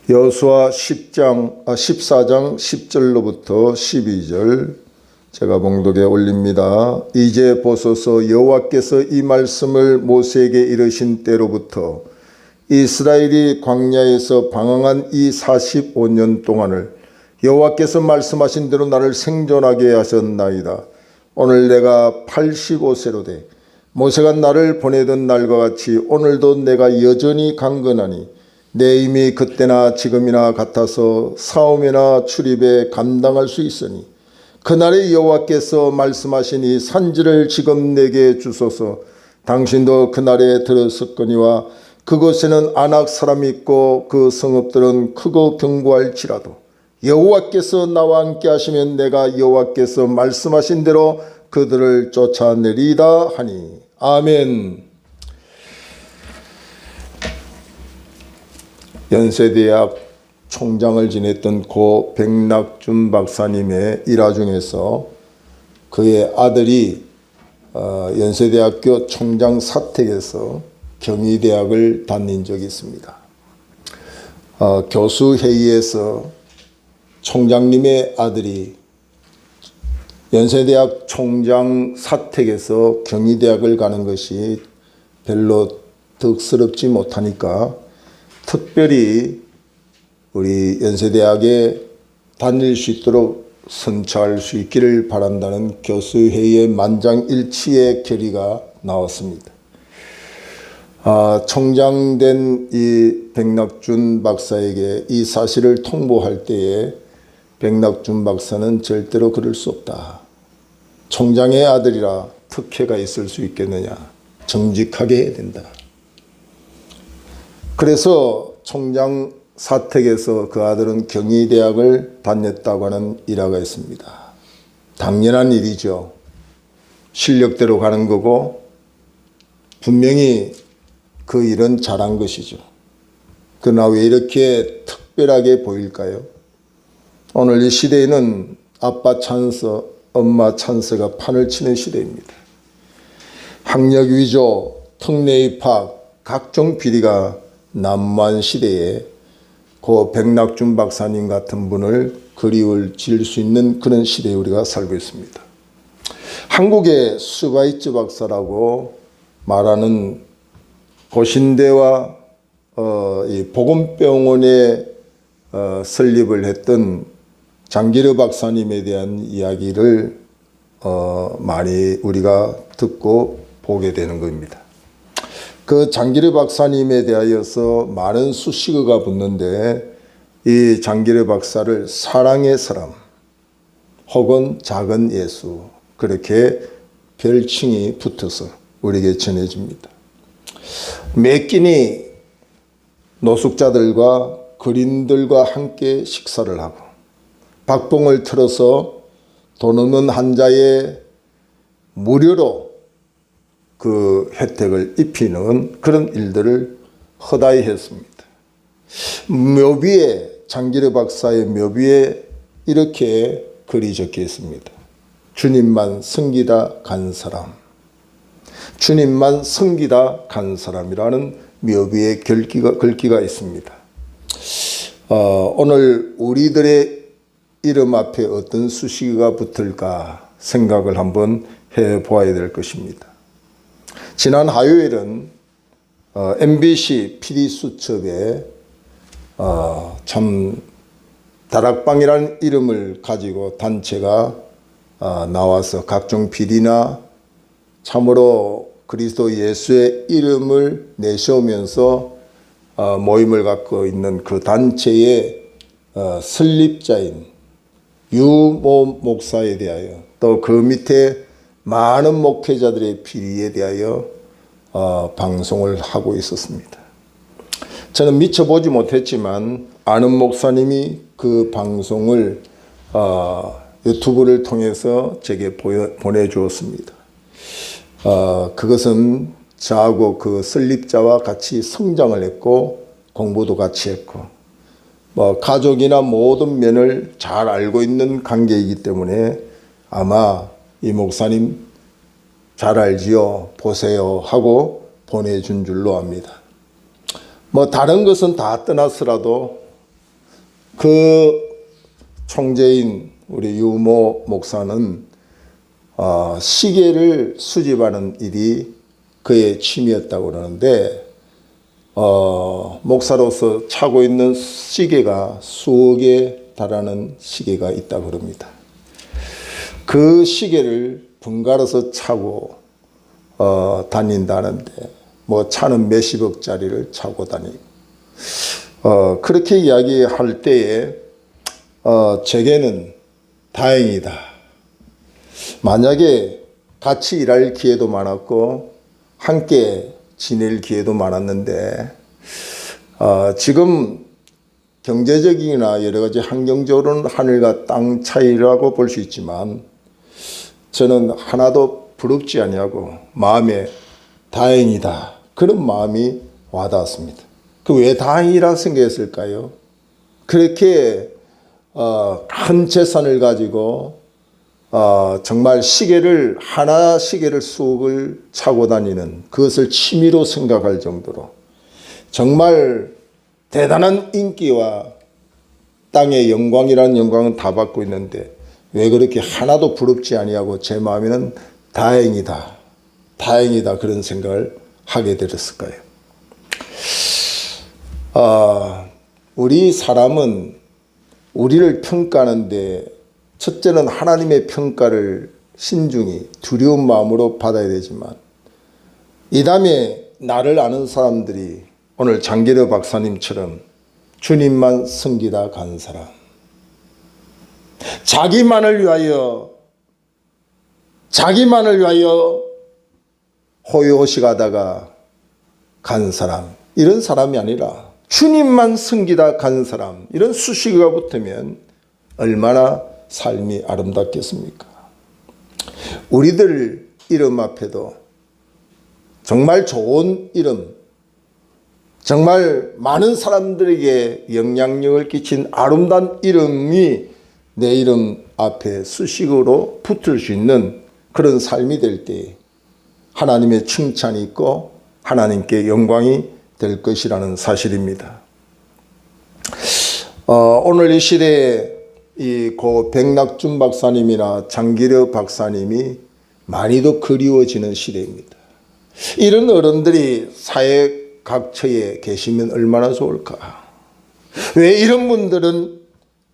여호수아 14장 10절로부터 12절 제가 봉독에 올립니다. 이제 보소서, 여호와께서 이 말씀을 모세에게 이르신 때로부터 이스라엘이 광야에서 방황한 이 45년 동안을 여호와께서 말씀하신 대로 나를 생존하게 하셨나이다. 오늘 내가 85세로 돼 모세가 나를 보내던 날과 같이 오늘도 내가 여전히 강건하니 내 힘이 그때나 지금이나 같아서 싸움이나 출입에 감당할 수 있으니 그날에 여호와께서 말씀하신 이 산지를 지금 내게 주소서. 당신도 그날에 들었었거니와 그곳에는 아낙 사람이 있고 그 성읍들은 크고 견고할지라도 여호와께서 나와 함께 하시면 내가 여호와께서 말씀하신 대로 그들을 쫓아내리이다 하니. 아멘. 연세대학 총장을 지냈던 고 백낙준 박사님의 일화 중에서 그의 아들이 연세대학교 총장 사택에서 경희대학을 다닌 적이 있습니다. 교수회의에서 총장님의 아들이 연세대학 총장 사택에서 경희대학을 가는 것이 별로 득스럽지 못하니까 특별히 우리 연세대학에 다닐 수 있도록 선처할 수 있기를 바란다는 교수회의의 만장일치의 결의가 나왔습니다. 총장된 이 백낙준 박사에게 이 사실을 통보할 때에 백낙준 박사는 절대로 그럴 수 없다. 총장의 아들이라 특혜가 있을 수 있겠느냐. 정직하게 해야 된다. 그래서 총장 사택에서 그 아들은 경희대학을 다녔다고 하는 일화가 있습니다. 당연한 일이죠. 실력대로 가는 거고 분명히 그 일은 잘한 것이죠. 그러나 왜 이렇게 특별하게 보일까요? 오늘 이 시대에는 아빠 찬스, 엄마 찬스가 판을 치는 시대입니다. 학력 위조, 특례 입학, 각종 비리가 난무한 시대에 고 백낙준 박사님 같은 분을 그리울 지을 수 있는 그런 시대에 우리가 살고 있습니다. 한국의 수바이츠 박사라고 말하는 고신대와 이 보건병원에 설립을 했던 장기르 박사님에 대한 이야기를 많이 우리가 듣고 보게 되는 겁니다. 그 장기르 박사님에 대하여서 많은 수식어가 붙는데 이 장기르 박사를 사랑의 사람 혹은 작은 예수 그렇게 별칭이 붙어서 우리에게 전해집니다. 매 끼니 노숙자들과 그린들과 함께 식사를 하고 박봉을 틀어서 돈 없는 환자에 무료로 그 혜택을 입히는 그런 일들을 허다히 했습니다. 묘비에 장기르 박사의 묘비에 이렇게 글이 적혀 있습니다. 주님만 섬기다 간 사람, 주님만 섬기다 간 사람이라는 묘비의 글귀가 있습니다. 오늘 우리들의 이름 앞에 어떤 수식어가 붙을까 생각을 한번 해보아야 될 것입니다. 지난 화요일은 MBC PD수첩에 참 다락방이라는 이름을 가지고 단체가 나와서 각종 비리나 참으로 그리스도 예수의 이름을 내세우면서 모임을 갖고 있는 그 단체의 설립자인 유모 목사에 대하여 또 그 밑에 많은 목회자들의 비리에 대하여 방송을 하고 있었습니다. 저는 미처 보지 못했지만 아는 목사님이 그 방송을 유튜브를 통해서 제게 보내주었습니다. 그것은 저하고 그 설립자와 같이 성장을 했고 공부도 같이 했고 가족이나 모든 면을 잘 알고 있는 관계이기 때문에 아마 이 목사님 잘 알지요, 보세요 하고 보내준 줄로 압니다. 다른 것은 다 떠나서라도 그 총재인 우리 유모 목사는 시계를 수집하는 일이 그의 취미였다고 그러는데 목사로서 차고 있는 시계가 수억 개 달하는 시계가 있다고 그럽니다. 그 시계를 번갈아서 차고 다닌다는데 뭐 차는 몇십억짜리를 차고 다니고 그렇게 이야기할 때에 제게는 다행이다. 만약에 같이 일할 기회도 많았고 함께 지낼 기회도 많았는데 지금 경제적이나 여러 가지 환경적으로는 하늘과 땅 차이라고 볼 수 있지만 저는 하나도 부럽지 아니하고 마음에 다행이다. 그런 마음이 와닿았습니다. 그 왜 다행이라 생각했을까요? 그렇게 큰 재산을 가지고 정말 시계를 수억을 차고 다니는 그것을 취미로 생각할 정도로 정말 대단한 인기와 땅의 영광이라는 영광은 다 받고 있는데 왜 그렇게 하나도 부럽지 아니하고 제 마음에는 다행이다 그런 생각을 하게 되었을까요? 우리 사람은 우리를 평가하는데 첫째는 하나님의 평가를 신중히 두려운 마음으로 받아야 되지만 이 다음에 나를 아는 사람들이 오늘 장기려 박사님처럼 주님만 섬기다 간 사람, 자기만을 위하여 호의호식하다가 간 사람, 이런 사람이 아니라 주님만 섬기다 간 사람, 이런 수식어가 붙으면 얼마나 삶이 아름답겠습니까? 우리들 이름 앞에도 정말 좋은 이름, 정말 많은 사람들에게 영향력을 끼친 아름다운 이름이 내 이름 앞에 수식어로 붙을 수 있는 그런 삶이 될 때 하나님의 칭찬이 있고 하나님께 영광이 될 것이라는 사실입니다. 오늘 이 시대에 고 백낙준 박사님이나 장기려 박사님이 많이도 그리워지는 시대입니다. 이런 어른들이 사회 각처에 계시면 얼마나 좋을까? 왜 이런 분들은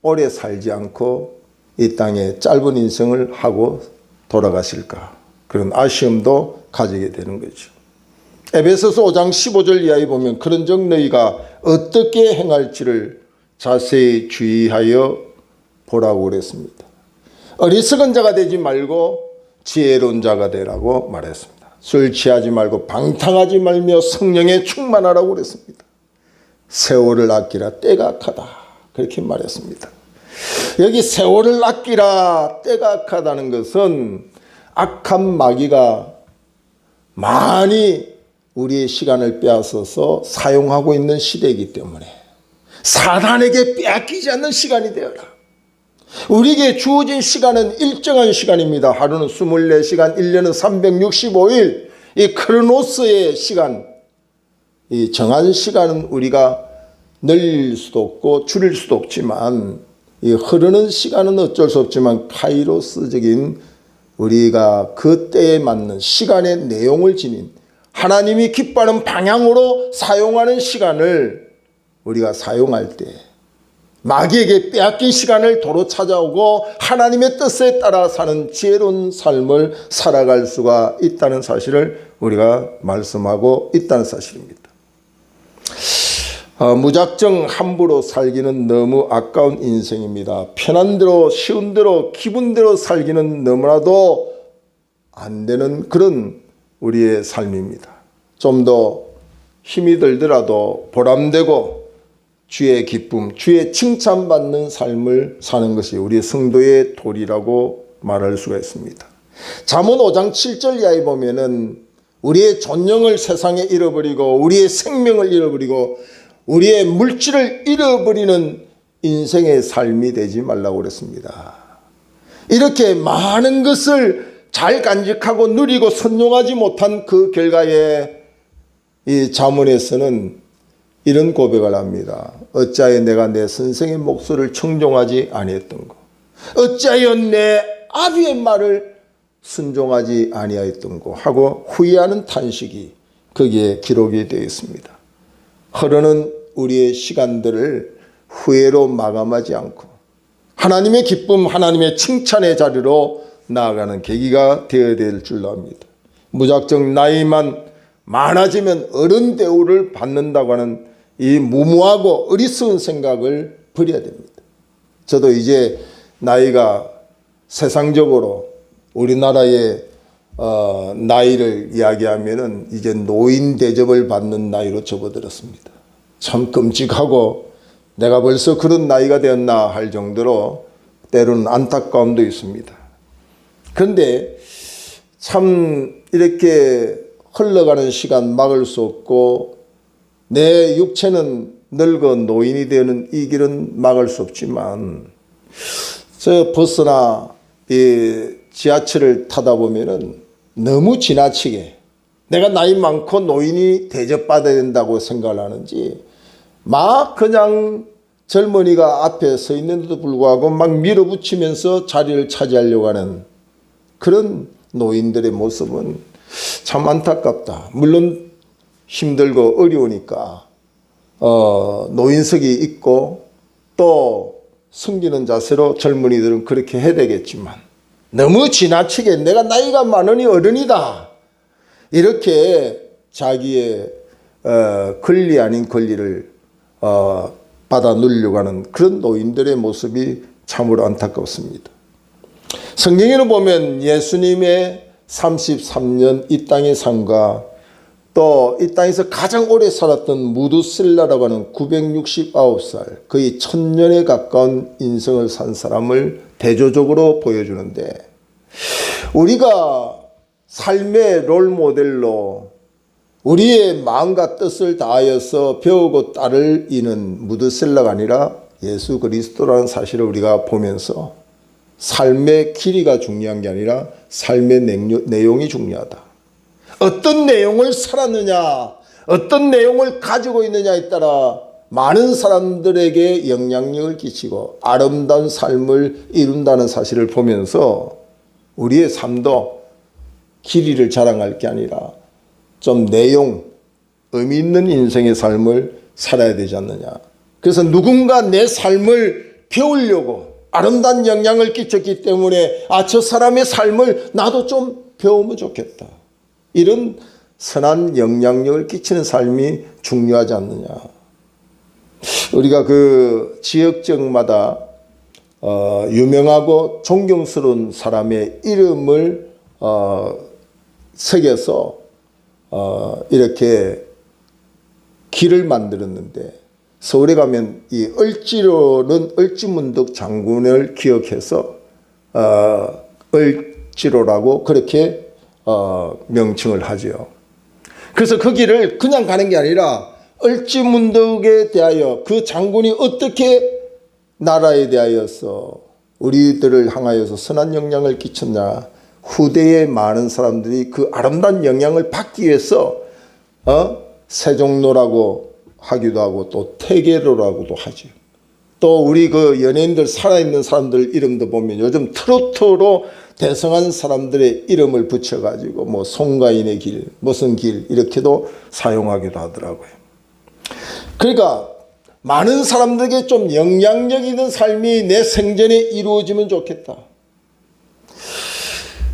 오래 살지 않고 이 땅에 짧은 인생을 하고 돌아가실까? 그런 아쉬움도 가지게 되는 거죠. 에베소서 5장 15절 이하에 보면 그런즉 너희가 어떻게 행할지를 자세히 주의하여 보라고 그랬습니다. 어리석은 자가 되지 말고 지혜로운 자가 되라고 말했습니다. 술 취하지 말고 방탕하지 말며 성령에 충만하라고 그랬습니다. 세월을 아끼라 때가 악하다 그렇게 말했습니다. 여기 세월을 아끼라 때가 악하다는 것은 악한 마귀가 많이 우리의 시간을 빼앗아서 사용하고 있는 시대이기 때문에 사단에게 빼앗기지 않는 시간이 되어라. 우리에게 주어진 시간은 일정한 시간입니다. 하루는 24시간, 1년은 365일. 이 크로노스의 시간, 이 정한 시간은 우리가 늘릴 수도 없고 줄일 수도 없지만 이 흐르는 시간은 어쩔 수 없지만 카이로스적인 우리가 그 때에 맞는 시간의 내용을 지닌 하나님이 기뻐하는 방향으로 사용하는 시간을 우리가 사용할 때 마귀에게 빼앗긴 시간을 도로 찾아오고 하나님의 뜻에 따라 사는 지혜로운 삶을 살아갈 수가 있다는 사실을 우리가 말씀하고 있다는 사실입니다. 무작정 함부로 살기는 너무 아까운 인생입니다. 편한 대로 쉬운 대로 기분대로 살기는 너무나도 안 되는 그런 우리의 삶입니다. 좀 더 힘이 들더라도 보람되고 주의 기쁨, 주의 칭찬받는 삶을 사는 것이 우리 성도의 도리라고 말할 수가 있습니다. 잠언 5장 7절 이하에 보면은 우리의 존영을 세상에 잃어버리고 우리의 생명을 잃어버리고 우리의 물질을 잃어버리는 인생의 삶이 되지 말라고 그랬습니다. 이렇게 많은 것을 잘 간직하고 누리고 선용하지 못한 그 결과에 이 잠언에서는 이런 고백을 합니다. 어찌하여 내가 내 선생의 목소리를 청종하지 아니했던 거, 어찌하여 내 아비의 말을 순종하지 아니하였던 거 하고 후회하는 탄식이 거기에 기록이 되어 있습니다. 흐르는 우리의 시간들을 후회로 마감하지 않고 하나님의 기쁨, 하나님의 칭찬의 자리로 나아가는 계기가 되어야 될 줄로 압니다. 무작정 나이만 많아지면 어른 대우를 받는다고 하는 이 무모하고 어리석은 생각을 버려야 됩니다. 저도 이제 나이가 세상적으로 우리나라의 나이를 이야기하면은 이제 노인 대접을 받는 나이로 접어들었습니다. 참 끔찍하고 내가 벌써 그런 나이가 되었나 할 정도로 때로는 안타까움도 있습니다. 그런데 참 이렇게 흘러가는 시간 막을 수 없고 내 육체는 늙어 노인이 되는 이 길은 막을 수 없지만 저 버스나 이 지하철을 타다 보면은 너무 지나치게 내가 나이 많고 노인이 대접받아야 된다고 생각을 하는지 막 그냥 젊은이가 앞에 서 있는데도 불구하고 막 밀어붙이면서 자리를 차지하려고 하는 그런 노인들의 모습은 참 안타깝다. 물론 힘들고 어려우니까 노인석이 있고 또 숨기는 자세로 젊은이들은 그렇게 해야 되겠지만 너무 지나치게 내가 나이가 많으니 어른이다 이렇게 자기의 권리 아닌 권리를 받아 누리려고 하는 그런 노인들의 모습이 참으로 안타깝습니다. 성경에는 보면 예수님의 33년 이 땅의 삶과 또 이 땅에서 가장 오래 살았던 무두셀라라고 하는 969살 거의 1000년에 가까운 인생을 산 사람을 대조적으로 보여주는데 우리가 삶의 롤모델로 우리의 마음과 뜻을 다하여서 배우고 따를 이는 무두셀라가 아니라 예수 그리스도라는 사실을 우리가 보면서 삶의 길이가 중요한 게 아니라 삶의 내용이 중요하다. 어떤 내용을 살았느냐, 어떤 내용을 가지고 있느냐에 따라 많은 사람들에게 영향력을 끼치고 아름다운 삶을 이룬다는 사실을 보면서 우리의 삶도 길이를 자랑할 게 아니라 좀 내용, 의미 있는 인생의 삶을 살아야 되지 않느냐. 그래서 누군가 내 삶을 배우려고 아름다운 영향을 끼쳤기 때문에 저 사람의 삶을 나도 좀 배우면 좋겠다. 이런 선한 영향력을 끼치는 삶이 중요하지 않느냐. 우리가 그 지역적마다 유명하고 존경스러운 사람의 이름을 새겨서 이렇게 길을 만들었는데 서울에 가면 이 을지로는 을지문덕 장군을 기억해서 을지로라고 그렇게 명칭을 하죠. 그래서 그 길을 그냥 가는 게 아니라 을지문덕에 대하여 그 장군이 어떻게 나라에 대하여서 우리들을 향하여서 선한 영향을 끼쳤냐. 후대에 많은 사람들이 그 아름다운 영향을 받기 위해서 세종로라고 하기도 하고 또 태계로라고도 하죠. 또 우리 그 연예인들 살아있는 사람들 이름도 보면 요즘 트로트로 대성한 사람들의 이름을 붙여가지고 뭐 송가인의 길, 무슨 길 이렇게도 사용하기도 하더라고요. 그러니까 많은 사람들에게 좀 영향력 있는 삶이 내 생전에 이루어지면 좋겠다.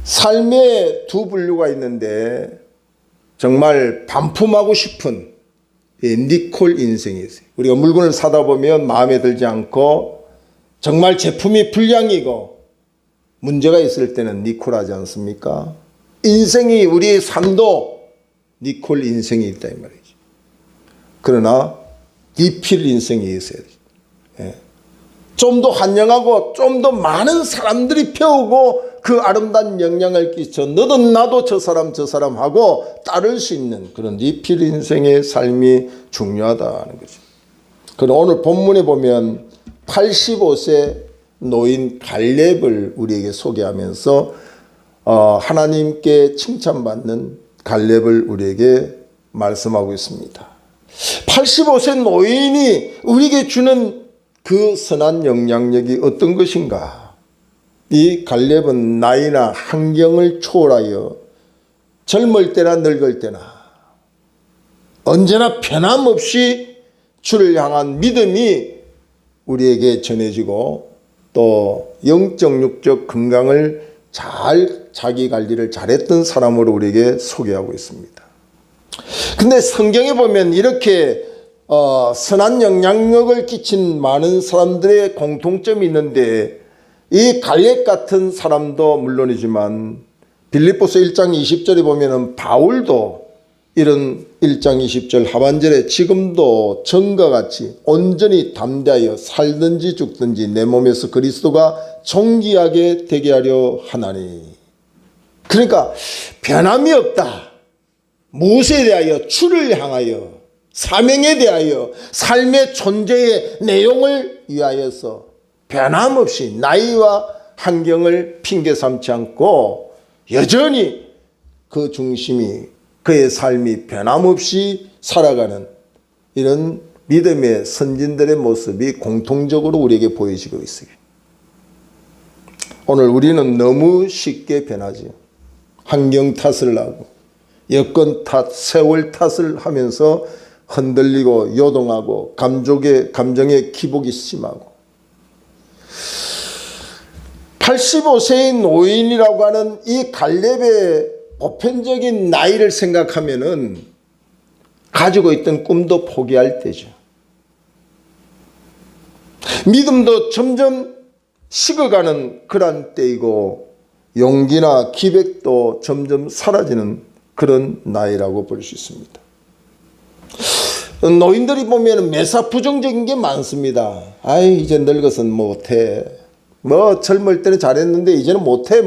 삶에 두 분류가 있는데 정말 반품하고 싶은 니콜 인생이 있어요. 우리가 물건을 사다 보면 마음에 들지 않고 정말 제품이 불량이고 문제가 있을 때는 니콜하지 않습니까? 인생이 우리의 삶도 니콜 인생이 있다 이 말이죠. 그러나 리필 인생이 있어야 돼요. 좀 더 환영하고 좀 더 많은 사람들이 배우고 그 아름다운 영향을 끼쳐 너도 나도 저 사람 하고 따를 수 있는 그런 리필 인생의 삶이 중요하다는 거죠. 그럼 오늘 본문에 보면 85세 노인 갈렙을 우리에게 소개하면서 하나님께 칭찬받는 갈렙을 우리에게 말씀하고 있습니다. 85세 노인이 우리에게 주는 그 선한 영향력이 어떤 것인가? 이 갈렙은 나이나 환경을 초월하여 젊을 때나 늙을 때나 언제나 변함없이 주를 향한 믿음이 우리에게 전해지고 또 영적 육적 건강을 자기 관리를 잘했던 사람으로 우리에게 소개하고 있습니다. 근데 성경에 보면 이렇게 선한 영향력을 끼친 많은 사람들의 공통점이 있는데 이 갈렙 같은 사람도 물론이지만 빌립보서 1장 20절에 보면은 바울도 이런 1장 20절 하반절에 지금도 전과 같이 온전히 담대하여 살든지 죽든지 내 몸에서 그리스도가 존귀하게 되게 하려 하나니. 그러니까 변함이 없다. 무엇에 대하여? 주를 향하여, 사명에 대하여, 삶의 존재의 내용을 위하여서 변함없이 나이와 환경을 핑계 삼지 않고 여전히 그 중심이 그의 삶이 변함없이 살아가는 이런 믿음의 선진들의 모습이 공통적으로 우리에게 보여지고 있어요. 오늘 우리는 너무 쉽게 변하지. 환경 탓을 하고 여건 탓, 세월 탓을 하면서 흔들리고 요동하고 감정의 기복이 심하고 85세의 노인이라고 하는 이 갈렙의 보편적인 나이를 생각하면은 가지고 있던 꿈도 포기할 때죠. 믿음도 점점 식어가는 그런 때이고 용기나 기백도 점점 사라지는 그런 나이라고 볼 수 있습니다. 노인들이 보면 매사 부정적인 게 많습니다. 아이 이제 늙어서는 못해. 뭐 젊을 때는 잘했는데 이제는 못해.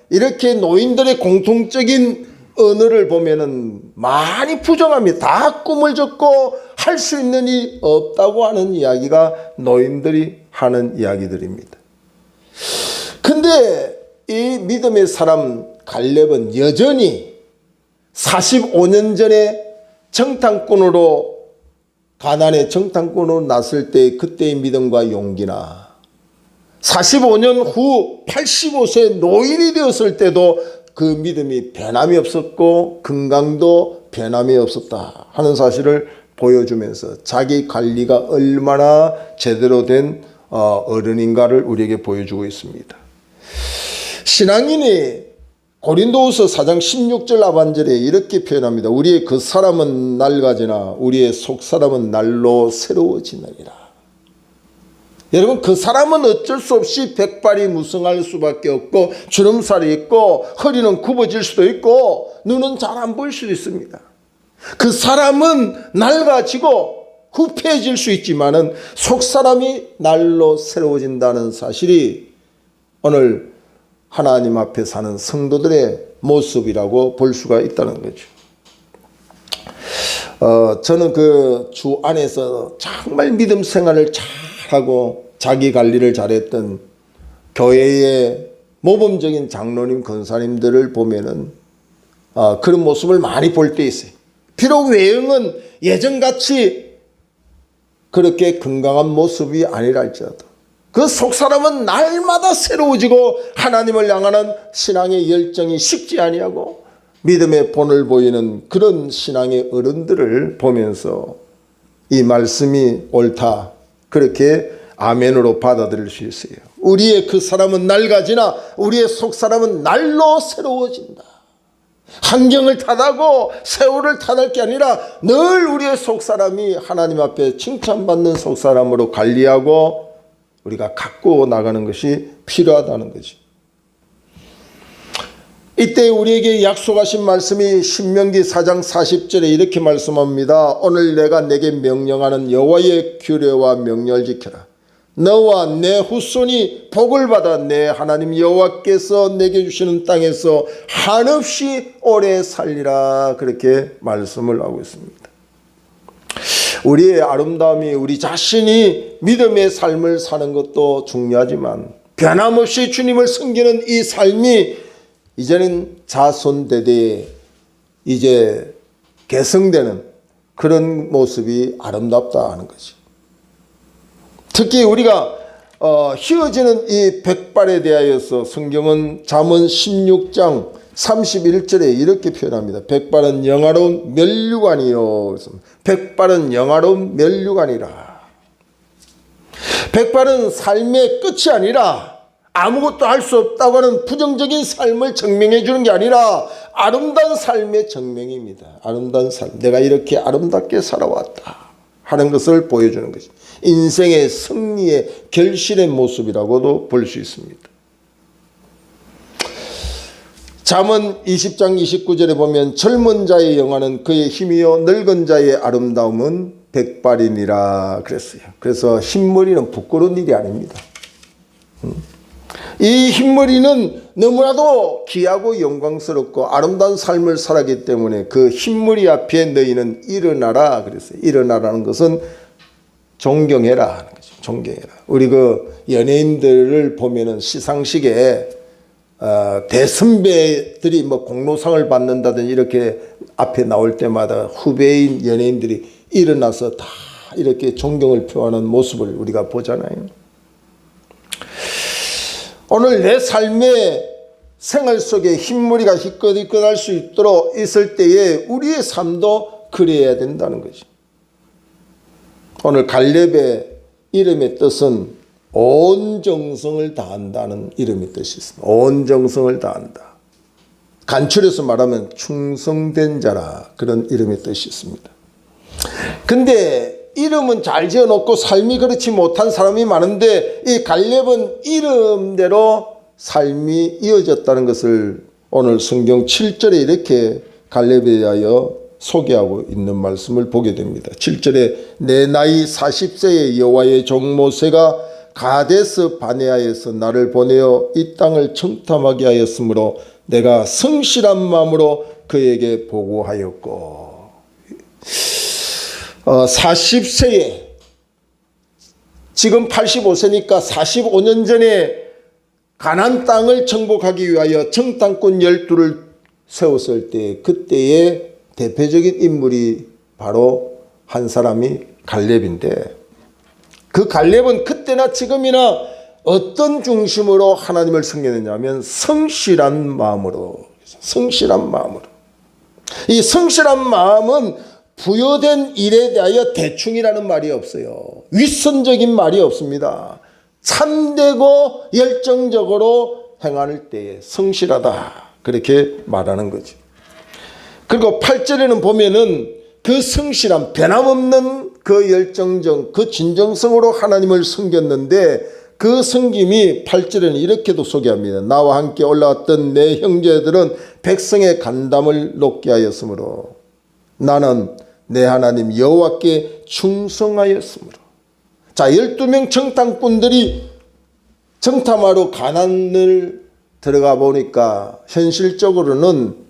이렇게 노인들의 공통적인 언어를 보면은 많이 부정합니다. 다 꿈을 졌고 할 수 있는 일이 없다고 하는 이야기가 노인들이 하는 이야기들입니다. 근데 이 믿음의 사람 갈렙은 여전히 45년 전에 정탐꾼으로 가나안의 정탐꾼으로 났을 때 그때의 믿음과 용기나 45년 후 85세 노인이 되었을 때도 그 믿음이 변함이 없었고 건강도 변함이 없었다 하는 사실을 보여주면서 자기 관리가 얼마나 제대로 된 어른인가를 우리에게 보여주고 있습니다. 신앙인이 고린도후서 4장 16절 하반절에 이렇게 표현합니다. 우리의 그 사람은 낡아지나 우리의 속사람은 날로 새로워지느니라. 여러분 그 사람은 어쩔 수 없이 백발이 무성할 수밖에 없고 주름살이 있고 허리는 굽어질 수도 있고 눈은 잘 안 보일 수도 있습니다. 그 사람은 낡아지고 후패해질 수 있지만은 속사람이 날로 새로워진다는 사실이 오늘 하나님 앞에 사는 성도들의 모습이라고 볼 수가 있다는 거죠. 저는 그 주 안에서 정말 믿음 생활을 잘하고 자기 관리를 잘했던 교회의 모범적인 장로님, 권사님들을 보면은 그런 모습을 많이 볼 때 있어요. 비록 외형은 예전같이 그렇게 건강한 모습이 아니라 할지라도 그 속사람은 날마다 새로워지고 하나님을 향하는 신앙의 열정이 식지 아니하고 믿음의 본을 보이는 그런 신앙의 어른들을 보면서 이 말씀이 옳다 그렇게 아멘으로 받아들일 수 있어요. 우리의 그 사람은 낡아지나 우리의 속사람은 날로 새로워진다. 환경을 탓하고 세월을 탓할 게 아니라 늘 우리의 속사람이 하나님 앞에 칭찬받는 속사람으로 관리하고 우리가 갖고 나가는 것이 필요하다는 거지. 이때 우리에게 약속하신 말씀이 신명기 4장 40절에 이렇게 말씀합니다. 오늘 내가 내게 명령하는 여호와의 규례와 명령을 지켜라. 너와 내 후손이 복을 받아 내 하나님 여호와께서 내게 주시는 땅에서 한없이 오래 살리라. 그렇게 말씀을 하고 있습니다. 우리의 아름다움이 우리 자신이 믿음의 삶을 사는 것도 중요하지만 변함없이 주님을 섬기는 이 삶이 이제는 자손대대에 이제 계승되는 그런 모습이 아름답다 하는 거지. 특히 우리가 휘어지는 이 백발에 대하여서 성경은 잠언 16장 31절에 이렇게 표현합니다. 백발은 영화로운 면류관이요. 백발은 영화로운 면류관이라. 백발은 삶의 끝이 아니라 아무것도 할 수 없다고 하는 부정적인 삶을 증명해 주는 게 아니라 아름다운 삶의 증명입니다. 아름다운 삶. 내가 이렇게 아름답게 살아왔다 하는 것을 보여주는 것이 인생의 승리의 결실의 모습이라고도 볼 수 있습니다. 잠언 20장 29절에 보면 젊은 자의 영화는 그의 힘이요 늙은 자의 아름다움은 백발이니라 그랬어요. 그래서 흰머리는 부끄러운 일이 아닙니다. 이 흰머리는 너무나도 귀하고 영광스럽고 아름다운 삶을 살았기 때문에 그 흰머리 앞에 너희는 일어나라 그랬어요. 일어나라는 것은 존경해라 하는 거죠. 존경해라. 우리 그 연예인들을 보면은 시상식에 대선배들이 뭐 공로상을 받는다든지 이렇게 앞에 나올 때마다 후배인 연예인들이 일어나서 다 이렇게 존경을 표하는 모습을 우리가 보잖아요. 오늘 내 삶의 생활 속에 흰머리가 희끗희끗할 수 있도록 있을 때에 우리의 삶도 그래야 된다는 거죠. 오늘 갈렙의 이름의 뜻은 온 정성을 다한다는 이름의 뜻이 있습니다. 온 정성을 다한다. 간추려서 말하면 충성된 자라 그런 이름의 뜻이 있습니다. 근데 이름은 잘 지어놓고 삶이 그렇지 못한 사람이 많은데 이 갈렙은 이름대로 삶이 이어졌다는 것을 오늘 성경 7절에 이렇게 갈렙에 대하여 소개하고 있는 말씀을 보게 됩니다. 7절에 내 나이 40세의 여호와의 종 모세가 가데스 바네아에서 나를 보내어 이 땅을 청탐하게 하였으므로 내가 성실한 마음으로 그에게 보고하였고 40세에 지금 85세니까 45년 전에 가나안 땅을 정복하기 위하여 정탐꾼 12를 세웠을 때 그때의 대표적인 인물이 바로 한 사람이 갈렙인데 그 갈렙은 그때나 지금이나 어떤 중심으로 하나님을 섬겼느냐면 성실한 마음으로. 이 성실한 마음은 부여된 일에 대하여 대충이라는 말이 없어요. 윗선적인 말이 없습니다. 참되고 열정적으로 행할 때에 성실하다 그렇게 말하는 거죠. 그리고 8절에는 보면은 그 성실함, 변함없는 그 열정적, 그 진정성으로 하나님을 섬겼는데 그 섬김이 8절에는 이렇게도 소개합니다. 나와 함께 올라왔던 내 형제들은 백성의 간담을 높게 하였으므로 나는 내 하나님 여호와께 충성하였으므로. 자, 12명 정탐꾼들이 정탐하러 가나안을 들어가 보니까 현실적으로는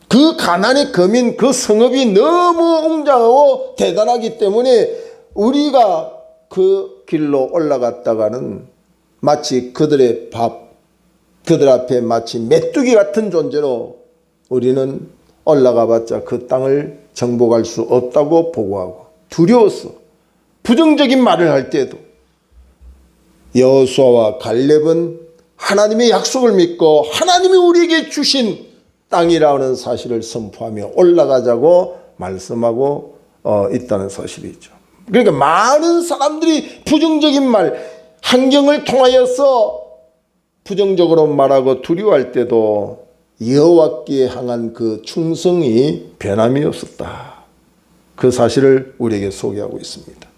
그 가나안의 거민 그 성읍이 너무 웅장하고 대단하기 때문에 우리가 그 길로 올라갔다가는 마치 그들의 그들 앞에 마치 메뚜기 같은 존재로 우리는 올라가봤자 그 땅을 정복할 수 없다고 보고하고 두려웠어. 부정적인 말을 할 때도 여호수아와 갈렙은 하나님의 약속을 믿고 하나님이 우리에게 주신 땅이라는 사실을 선포하며 올라가자고 말씀하고 있다는 사실이죠. 그러니까 많은 사람들이 부정적인 말, 환경을 통하여서 부정적으로 말하고 두려워할 때도 여호와께 향한 그 충성이 변함이 없었다. 그 사실을 우리에게 소개하고 있습니다.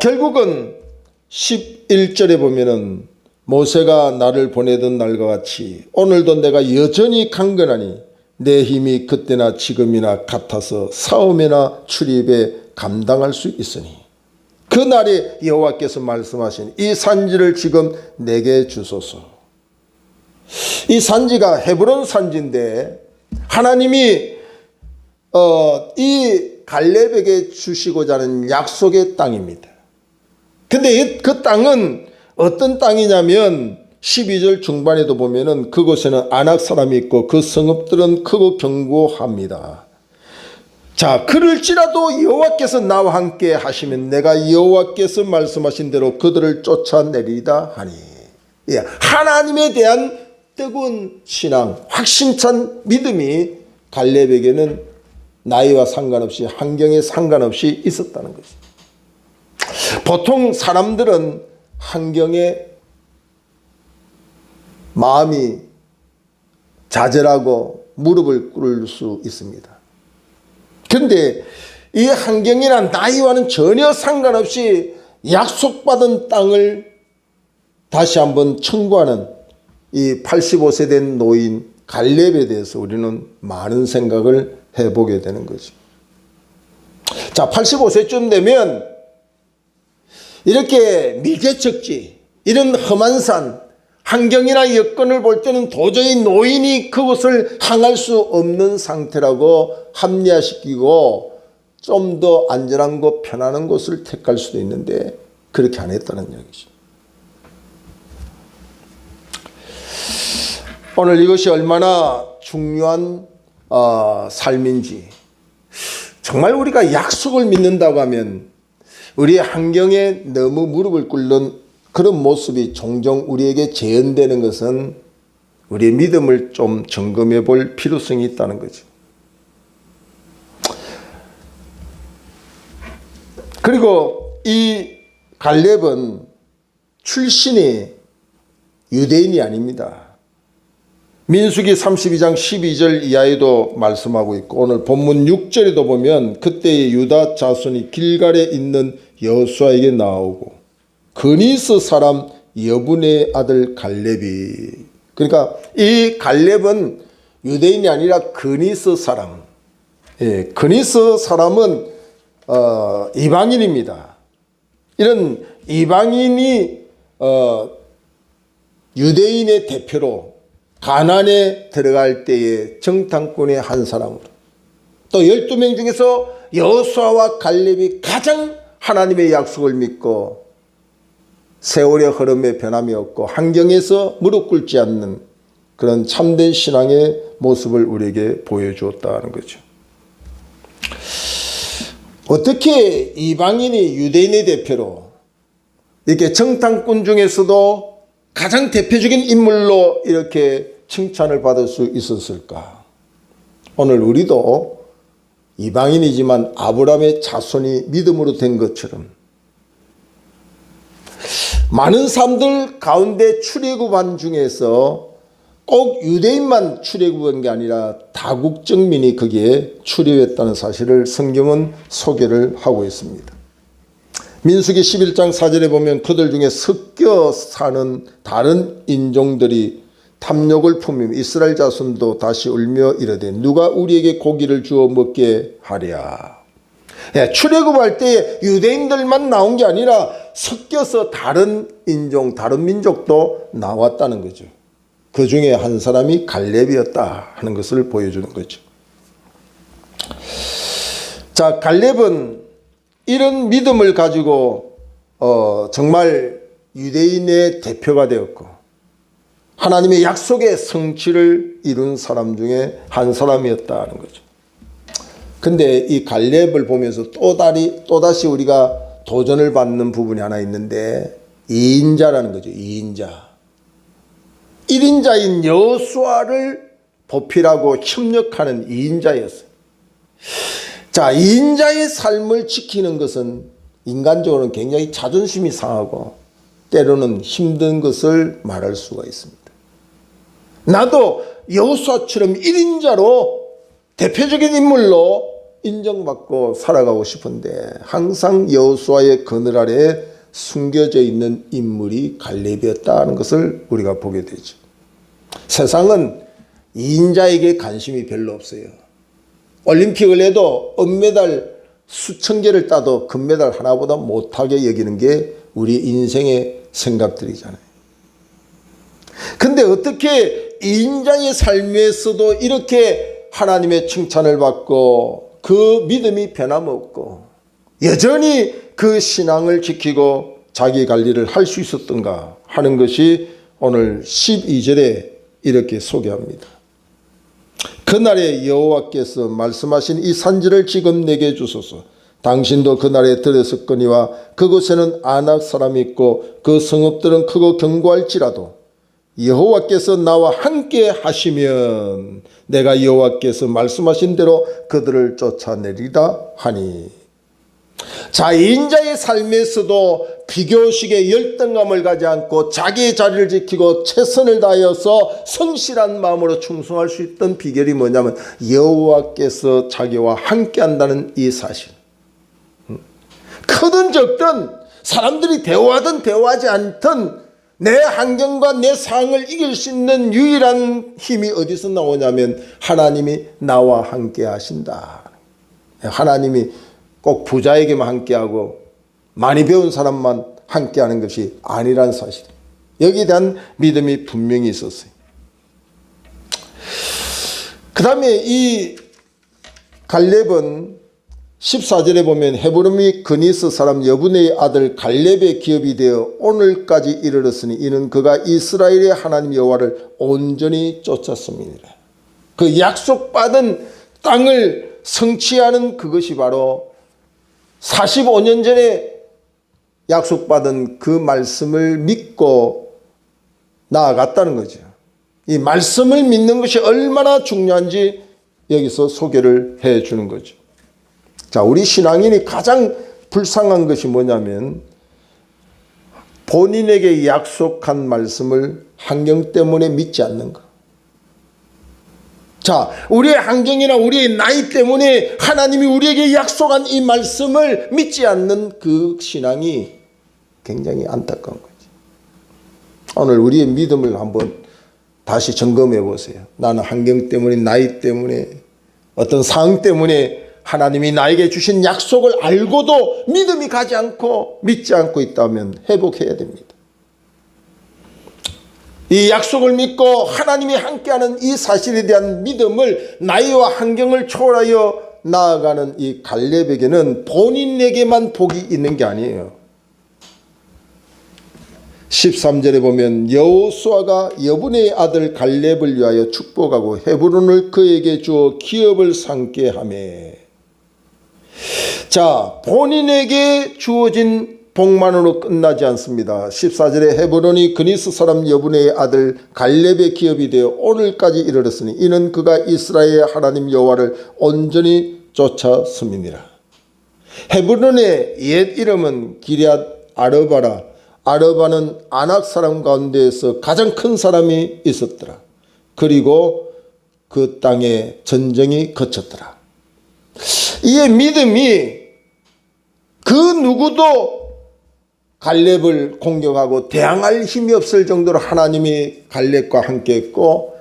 결국은 11절에 보면은 모세가 나를 보내던 날과 같이 오늘도 내가 여전히 강건하니 내 힘이 그때나 지금이나 같아서 싸움이나 출입에 감당할 수 있으니 그 날에 여호와께서 말씀하신 이 산지를 지금 내게 주소서. 이 산지가 헤브론 산지인데 하나님이 이 갈렙에게 주시고자 하는 약속의 땅입니다. 근데 그 땅은 어떤 땅이냐면 12절 중반에도 보면은 그곳에는 아낙 사람이 있고 그 성읍들은 크고 견고합니다. 자, 그럴지라도 여호와께서 나와 함께 하시면 내가 여호와께서 말씀하신 대로 그들을 쫓아내리다 하니. 예, 하나님에 대한 뜨거운 신앙, 확신찬 믿음이 갈렙에게는 나이와 상관없이 환경에 상관없이 있었다는 거죠. 보통 사람들은 환경에 마음이 좌절하고 무릎을 꿇을 수 있습니다. 그런데 이 환경이란 나이와는 전혀 상관없이 약속받은 땅을 다시 한번 청구하는 이 85세 된 노인 갈렙에 대해서 우리는 많은 생각을 해보게 되는 거죠. 자, 85세쯤 되면 이렇게 밀개척지, 이런 험한 산, 환경이나 여건을 볼 때는 도저히 노인이 그곳을 향할 수 없는 상태라고 합리화시키고 좀 더 안전한 곳, 편안한 곳을 택할 수도 있는데 그렇게 안 했다는 얘기죠. 오늘 이것이 얼마나 중요한 삶인지, 정말 우리가 약속을 믿는다고 하면 우리의 환경에 너무 무릎을 꿇는 그런 모습이 종종 우리에게 재현되는 것은 우리의 믿음을 좀 점검해 볼 필요성이 있다는 거죠. 그리고 이 갈렙은 출신이 유대인이 아닙니다. 민수기 32장 12절 이하에도 말씀하고 있고 오늘 본문 6절에도 보면 그때의 유다 자손이 길갈에 있는 여호수아에게 나오고 그니스 사람 여분의 아들 갈렙이, 그러니까 이 갈렙은 유대인이 아니라 그니스 사람, 예, 그니스 사람은 이방인입니다. 이런 이방인이 유대인의 대표로 가나안에 들어갈 때의 정탐꾼의 한 사람으로, 또 12명 중에서 여호수아와 갈렙이 가장 하나님의 약속을 믿고 세월의 흐름에 변함이 없고 환경에서 무릎 꿇지 않는 그런 참된 신앙의 모습을 우리에게 보여주었다는 거죠. 어떻게 이방인이 유대인의 대표로 이렇게 정탐꾼 중에서도 가장 대표적인 인물로 이렇게 칭찬을 받을 수 있었을까? 오늘 우리도 이방인이지만 아브라함의 자손이 믿음으로 된 것처럼 많은 사람들 가운데 출애굽한 중에서 꼭 유대인만 출애굽한 게 아니라 다국적민이 거기에 출애굽했다는 사실을 성경은 소개를 하고 있습니다. 민수기 11장 4절에 보면 그들 중에 섞여 사는 다른 인종들이 탐욕을 품으며 이스라엘 자손도 다시 울며 이르되 누가 우리에게 고기를 주어 먹게 하랴. 예, 출애굽할 때 유대인들만 나온 게 아니라 섞여서 다른 인종, 다른 민족도 나왔다는 거죠. 그 중에 한 사람이 갈렙이었다 하는 것을 보여주는 거죠. 자, 갈렙은 이런 믿음을 가지고 정말 유대인의 대표가 되었고 하나님의 약속의 성취를 이룬 사람 중에 한 사람이었다는 거죠. 근데 이 갈렙을 보면서 또다시 우리가 도전을 받는 부분이 하나 있는데 2인자라는 거죠. 2인자. 1인자인 여호수아를 보필하고 협력하는 2인자였어요. 자, 2인자의 삶을 지키는 것은 인간적으로는 굉장히 자존심이 상하고 때로는 힘든 것을 말할 수가 있습니다. 나도 여호수아처럼 1인자로 대표적인 인물로 인정받고 살아가고 싶은데 항상 여호수아의 그늘 아래에 숨겨져 있는 인물이 갈렙이었다는 것을 우리가 보게 되죠. 세상은 2인자에게 관심이 별로 없어요. 올림픽을 해도 은메달 수천 개를 따도 금메달 하나보다 못하게 여기는 게 우리 인생의 생각들이잖아요. 근데 어떻게 2인자의 삶에서도 이렇게 하나님의 칭찬을 받고 그 믿음이 변함없고 여전히 그 신앙을 지키고 자기 관리를 할 수 있었던가 하는 것이 오늘 12절에 이렇게 소개합니다. 그날에 여호와께서 말씀하신 이 산지를 지금 내게 주소서. 당신도 그날에 들었을거니와 그곳에는 아낙 사람이 있고 그 성읍들은 크고 견고할지라도 여호와께서 나와 함께 하시면 내가 여호와께서 말씀하신 대로 그들을 쫓아내리라 하니. 자, 인자의 삶에서도 비교식의 열등감을 가지 않고 자기의 자리를 지키고 최선을 다하여서 성실한 마음으로 충성할 수 있던 비결이 뭐냐면 여호와께서 자기와 함께 한다는 이 사실. 크든 적든 사람들이 대화하든 대화하지 않든 내 환경과 내 상황을 이길 수 있는 유일한 힘이 어디서 나오냐면 하나님이 나와 함께 하신다. 하나님이 꼭 부자에게만 함께하고 많이 배운 사람만 함께하는 것이 아니라는 사실. 여기에 대한 믿음이 분명히 있었어요. 그 다음에 이 갈렙은 14절에 보면 헤브론이 그니스 사람 여분의 아들 갈렙의 기업이 되어 오늘까지 이르렀으니 이는 그가 이스라엘의 하나님 여호와를 온전히 쫓았습니다. 그 약속받은 땅을 성취하는 그것이 바로 45년 전에 약속받은 그 말씀을 믿고 나아갔다는 거죠. 이 말씀을 믿는 것이 얼마나 중요한지 여기서 소개를 해 주는 거죠. 자, 우리 신앙인이 가장 불쌍한 것이 뭐냐면 본인에게 약속한 말씀을 환경 때문에 믿지 않는 것. 자, 우리의 환경이나 우리의 나이 때문에 하나님이 우리에게 약속한 이 말씀을 믿지 않는 그 신앙이 굉장히 안타까운 거지. 오늘 우리의 믿음을 한번 다시 점검해 보세요. 나는 환경 때문에, 나이 때문에, 어떤 상황 때문에 하나님이 나에게 주신 약속을 알고도 믿음이 가지 않고 믿지 않고 있다면 회복해야 됩니다. 이 약속을 믿고 하나님이 함께하는 이 사실에 대한 믿음을 나이와 환경을 초월하여 나아가는 이 갈렙에게는 본인에게만 복이 있는 게 아니에요. 13절에 보면 여호수아가 여분의 아들 갈렙을 위하여 축복하고 헤브론을 그에게 주어 기업을 삼게 하며. 자, 본인에게 주어진 복만으로 끝나지 않습니다. 14절에 헤브론이 그니스 사람 여분의 아들 갈렙의 기업이 되어 오늘까지 이르렀으니 이는 그가 이스라엘의 하나님 여호와를 온전히 쫓았음이니라. 헤브론의 옛 이름은 기럇 아르바라. 아르바는 아낙 사람 가운데에서 가장 큰 사람이 있었더라. 그리고 그 땅에 전쟁이 거쳤더라. 이의 믿음이 그 누구도 갈렙을 공격하고 대항할 힘이 없을 정도로 하나님이 갈렙과 함께 했고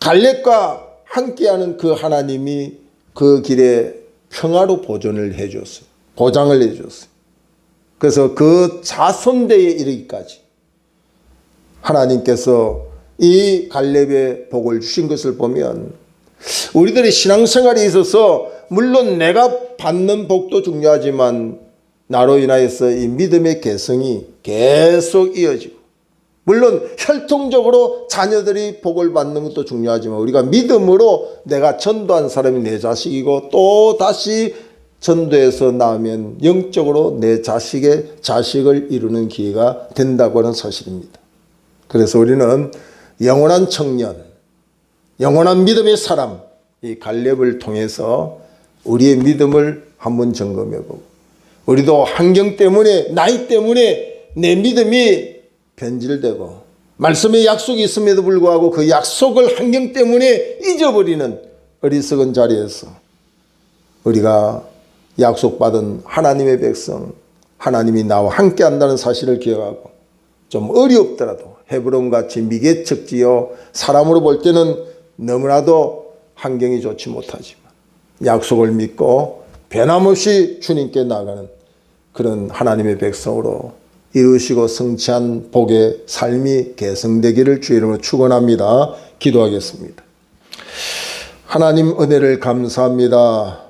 갈렙과 함께하는 그 하나님이 그 길에 평화로 보존을 해줬어요. 보장을 해줬어요. 그래서 그 자손대에 이르기까지 하나님께서 이 갈렙의 복을 주신 것을 보면 우리들의 신앙생활에 있어서 물론 내가 받는 복도 중요하지만 나로 인하여서 이 믿음의 개성이 계속 이어지고 물론 혈통적으로 자녀들이 복을 받는 것도 중요하지만 우리가 믿음으로 내가 전도한 사람이 내 자식이고 또 다시 전도해서 나오면 영적으로 내 자식의 자식을 이루는 기회가 된다고 하는 사실입니다. 그래서 우리는 영원한 청년, 영원한 믿음의 사람 이 갈렙을 통해서 우리의 믿음을 한번 점검해보고 우리도 환경 때문에 나이 때문에 내 믿음이 변질되고 말씀의 약속이 있음에도 불구하고 그 약속을 환경 때문에 잊어버리는 어리석은 자리에서 우리가 약속받은 하나님의 백성 하나님이 나와 함께 한다는 사실을 기억하고 좀 어렵더라도 헤브론같이 미개척지요 사람으로 볼 때는 너무나도 환경이 좋지 못하지만 약속을 믿고 변함없이 주님께 나아가는 그런 하나님의 백성으로 이루시고 성취한 복의 삶이 계승되기를 주의 이름으로 축원합니다. 기도하겠습니다. 하나님 은혜를 감사합니다.